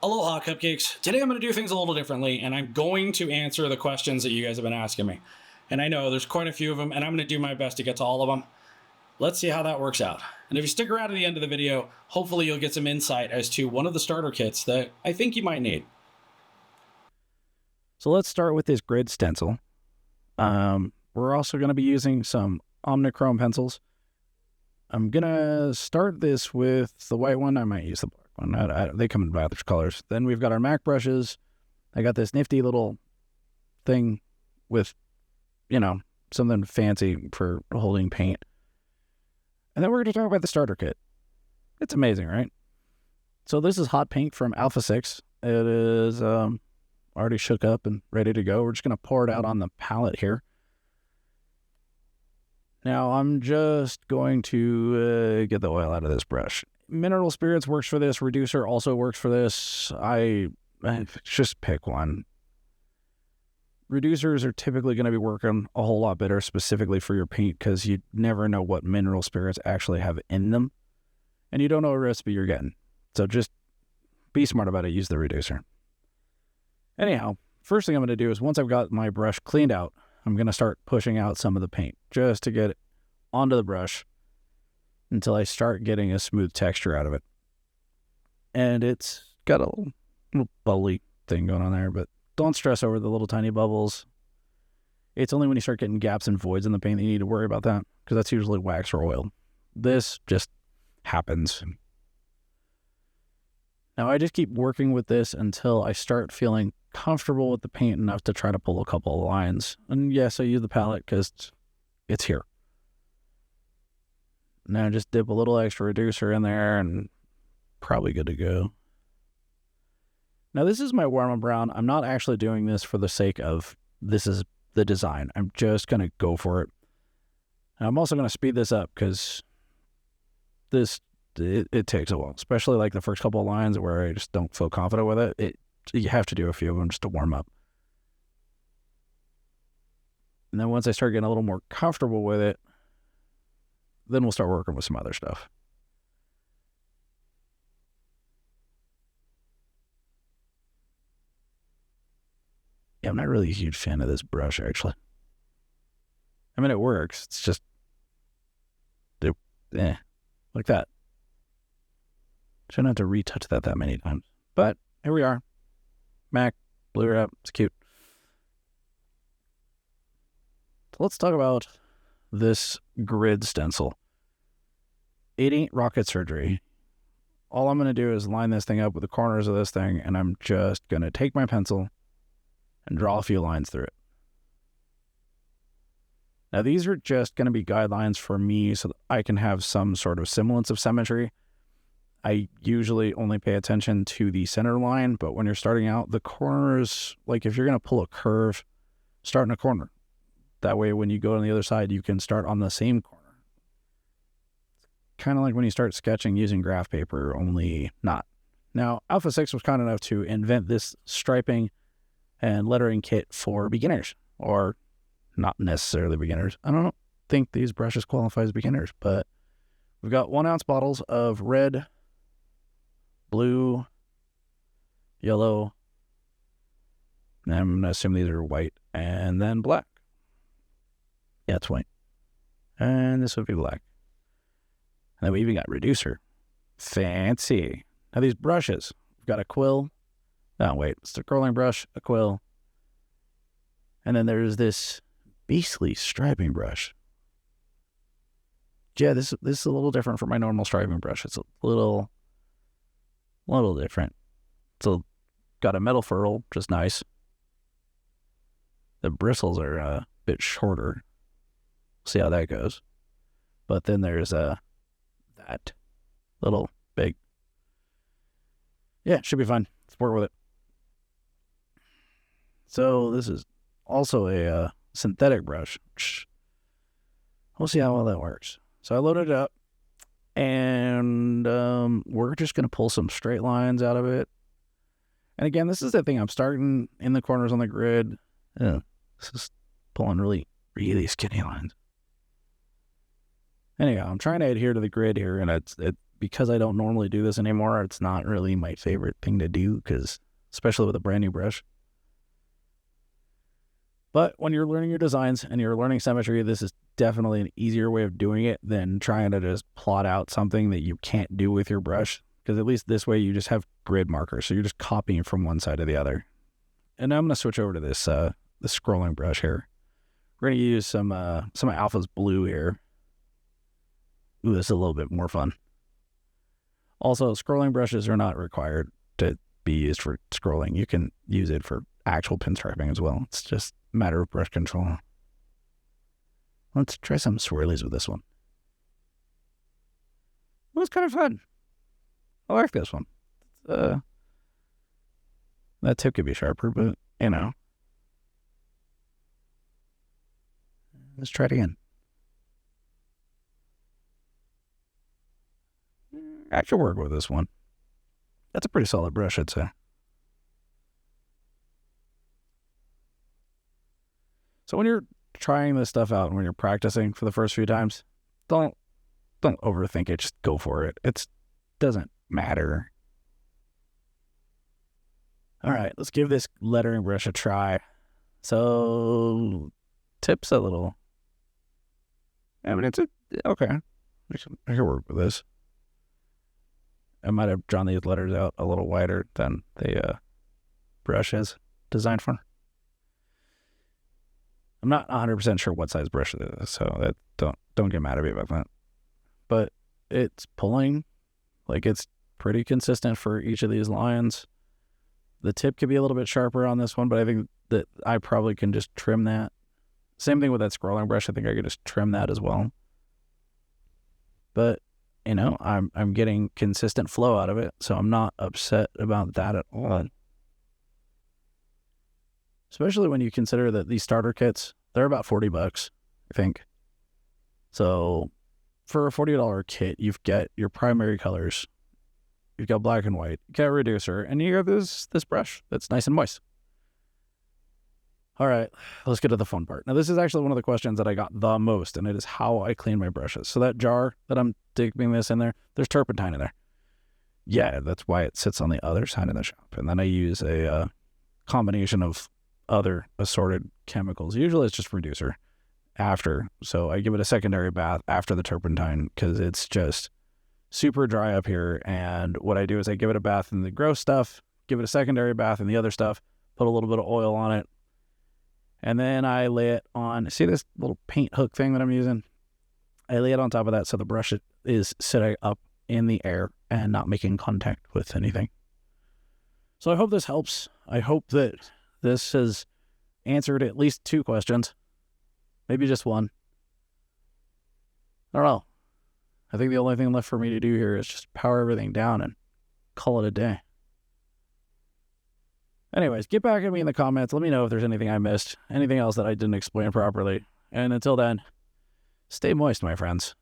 Aloha, cupcakes. Today I'm going to do things a little differently, and I'm going to answer the questions that you guys have been asking me. And I know there's quite a few of them, and I'm going to do my best to get to all of them. Let's see how that works out. And if you stick around to the end of the video, hopefully you'll get some insight as to one of the starter kits that I think you might need. So let's start with this grid stencil. We're also going to be using some Omnichrome pencils. I'm going to start this with the white one. I might use the black one. They come in other colors. Then we've got our MAC brushes. I got this nifty little thing with, something fancy for holding paint. And then we're going to talk about the starter kit. It's amazing, right? So this is hot paint from Alpha6. It is already shook up and ready to go. We're just going to pour it out on the palette here. Now I'm just going to get the oil out of this brush. Mineral Spirits works for this. Reducer also works for this. I just pick one. Reducers are typically going to be working a whole lot better specifically for your paint because you never know what mineral spirits actually have in them. And you don't know what recipe you're getting. So just be smart about it. Use the reducer. Anyhow, first thing I'm going to do is once I've got my brush cleaned out, I'm going to start pushing out some of the paint just to get it onto the brush until I start getting a smooth texture out of it. And it's got a little bubbly thing going on there, but don't stress over the little tiny bubbles. It's only when you start getting gaps and voids in the paint that you need to worry about that, because that's usually wax or oil. This just happens. Now I just keep working with this until I start feeling comfortable with the paint enough to try to pull a couple of lines. And yes, I use the palette because it's here. Now just dip a little extra reducer in there and probably good to go. Now this is my warm-up brown. I'm not actually doing this for the sake of this is the design. I'm just going to go for it. And I'm also going to speed this up because it takes a while, especially like the first couple of lines where I just don't feel confident with it. You have to do a few of them just to warm up. And then once I start getting a little more comfortable with it, then we'll start working with some other stuff. Yeah, I'm not really a huge fan of this brush, actually. I mean, it works. It's just, like that. Shouldn't have to retouch that many times. But here we are. MAC, blew her up. It's cute. So let's talk about this grid stencil. It ain't rocket surgery. All I'm going to do is line this thing up with the corners of this thing, and I'm just going to take my pencil and draw a few lines through it. Now, these are just going to be guidelines for me so that I can have some sort of semblance of symmetry. I usually only pay attention to the center line, but when you're starting out, the corners, like if you're going to pull a curve, start in a corner. That way, when you go on the other side, you can start on the same corner. Kind of like when you start sketching using graph paper, only not. Now, Alpha6 was kind enough to invent this striping and lettering kit for beginners, or not necessarily beginners. I don't think these brushes qualify as beginners, but we've got 1 ounce bottles of red, blue, yellow, and I'm going to assume these are white, and then black. Yeah, it's white. And this would be black. And then we even got reducer. Fancy. Now these brushes, we've got a quill. Oh, wait, it's a curling brush, a quill. And then there's this beastly striping brush. Yeah, this is a little different from my normal striping brush. It's a little different. It's got a metal ferrule, which is nice. The bristles are a bit shorter. See how that goes. But then there's that little big. Yeah, should be fun. Let's work with it. So this is also a synthetic brush. We'll see how well that works. So I loaded it up, and we're just going to pull some straight lines out of it. And again, this is the thing. I'm starting in the corners on the grid. This is pulling really, really skinny lines. Anyhow, I'm trying to adhere to the grid here, and because I don't normally do this anymore, it's not really my favorite thing to do, because especially with a brand new brush. But when you're learning your designs and you're learning symmetry, this is definitely an easier way of doing it than trying to just plot out something that you can't do with your brush, because at least this way you just have grid markers, so you're just copying from one side to the other. And now I'm going to switch over to this scrolling brush here. We're going to use some Alpha's blue here. Ooh, this is a little bit more fun. Also, scrolling brushes are not required to be used for scrolling. You can use it for actual pinstriping as well. It's just a matter of brush control. Let's try some swirlies with this one. It was kind of fun. I like this one. That tip could be sharper, but, you know. Let's try it again. I should work with this one. That's a pretty solid brush, I'd say. So when you're trying this stuff out and when you're practicing for the first few times, don't overthink it. Just go for it. It doesn't matter. All right, let's give this lettering brush a try. So tips a little. I mean, okay. I can work with this. I might have drawn these letters out a little wider than the brush is designed for. I'm not 100% sure what size brush it is, so don't get mad at me about that. But it's pulling, like it's pretty consistent for each of these lines. The tip could be a little bit sharper on this one, but I think that I probably can just trim that. Same thing with that scrolling brush. I think I could just trim that as well. But you know, I'm getting consistent flow out of it, so I'm not upset about that at all. Especially when you consider that these starter kits, they're about $40, I think. So for a $40 kit, you've got your primary colors, you've got black and white, you got a reducer, and you have this brush that's nice and moist. All right, let's get to the fun part. Now, this is actually one of the questions that I got the most, and it is how I clean my brushes. So that jar that I'm dipping this in there, there's turpentine in there. Yeah, that's why it sits on the other side of the shop. And then I use a combination of other assorted chemicals. Usually it's just reducer after. So I give it a secondary bath after the turpentine because it's just super dry up here. And what I do is I give it a bath in the gross stuff, give it a secondary bath in the other stuff, put a little bit of oil on it. And then I lay it on, see this little paint hook thing that I'm using? I lay it on top of that so the brush is sitting up in the air and not making contact with anything. So I hope this helps. I hope that this has answered at least 2 questions. Maybe just one. I don't know. I think the only thing left for me to do here is just power everything down and call it a day. Anyways, get back at me in the comments. Let me know if there's anything I missed, anything else that I didn't explain properly. And until then, stay moist, my friends.